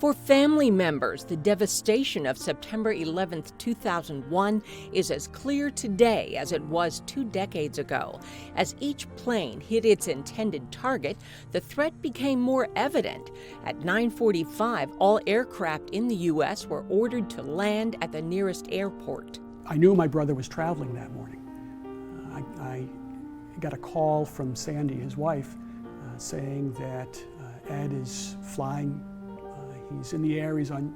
For family members, the devastation of September 11, 2001 is as clear today as it was 2 decades ago. As each plane hit its intended target, the threat became more evident. At 9:45, all aircraft in the U.S. were ordered to land at the nearest airport. I knew my brother was traveling that morning. I got a call from Sandy, his wife, saying that Ed is flying. He's in the air, he's on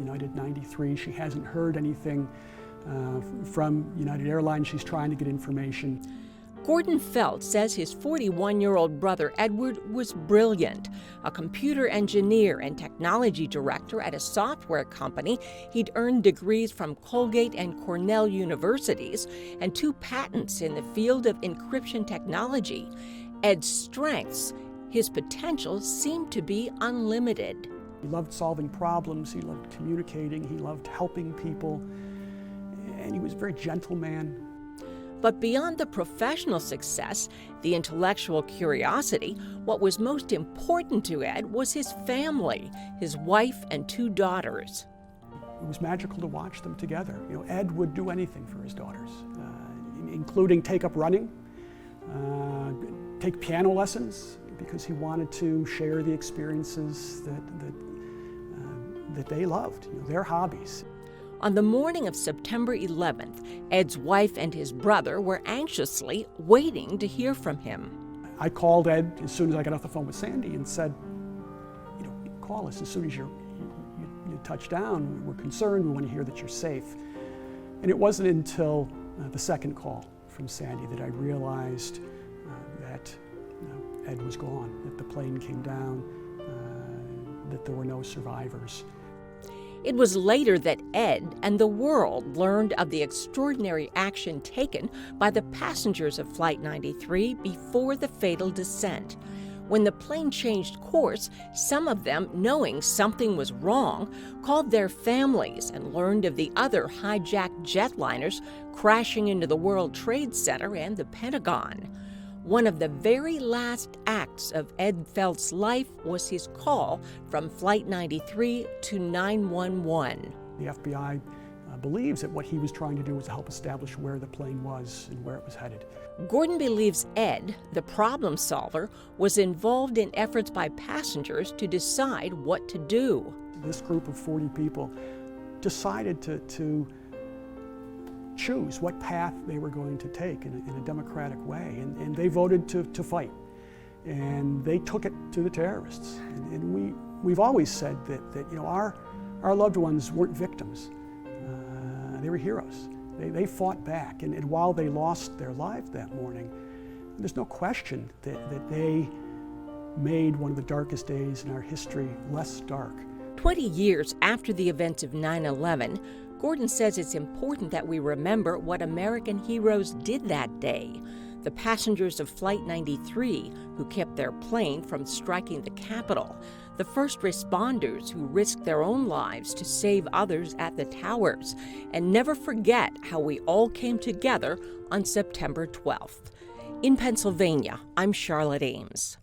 United 93. She hasn't heard anything from United Airlines. She's trying to get information. Gordon Felt says his 41-year-old brother Edward was brilliant. A computer engineer and technology director at a software company, he'd earned degrees from Colgate and Cornell universities and 2 patents in the field of encryption technology. Ed's strengths, his potential, seemed to be unlimited. He loved solving problems, he loved communicating, he loved helping people, and he was a very gentle man. But beyond the professional success, the intellectual curiosity, what was most important to Ed was his family, his wife and 2 daughters. It was magical to watch them together. Ed would do anything for his daughters, including take up running, take piano lessons, because he wanted to share the experiences that they loved, their hobbies. On the morning of September 11th, Ed's wife and his brother were anxiously waiting to hear from him. I called Ed as soon as I got off the phone with Sandy and said, call us as soon as you touch down. We're concerned, we want to hear that you're safe. And it wasn't until the second call from Sandy that I realized that Ed was gone, that the plane came down, that there were no survivors. It was later that Ed and the world learned of the extraordinary action taken by the passengers of Flight 93 before the fatal descent. When the plane changed course, some of them, knowing something was wrong, called their families and learned of the other hijacked jetliners crashing into the World Trade Center and the Pentagon. One of the very last acts of Ed Felt's life was his call from Flight 93 to 911. The FBI believes that what he was trying to do was to help establish where the plane was and where it was headed. Gordon believes Ed, the problem solver, was involved in efforts by passengers to decide what to do. This group of 40 people decided to choose what path they were going to take in a democratic way, and they voted to fight, and they took it to the terrorists. And we've always said that our loved ones weren't victims, they were heroes. They fought back, and while they lost their lives that morning, there's no question that they made one of the darkest days in our history less dark. 20 years after the events of 9/11, Gordon says it's important that we remember what American heroes did that day. The passengers of Flight 93 who kept their plane from striking the Capitol. The first responders who risked their own lives to save others at the towers. And never forget how we all came together on September 12th. In Pennsylvania, I'm Charlotte Ames.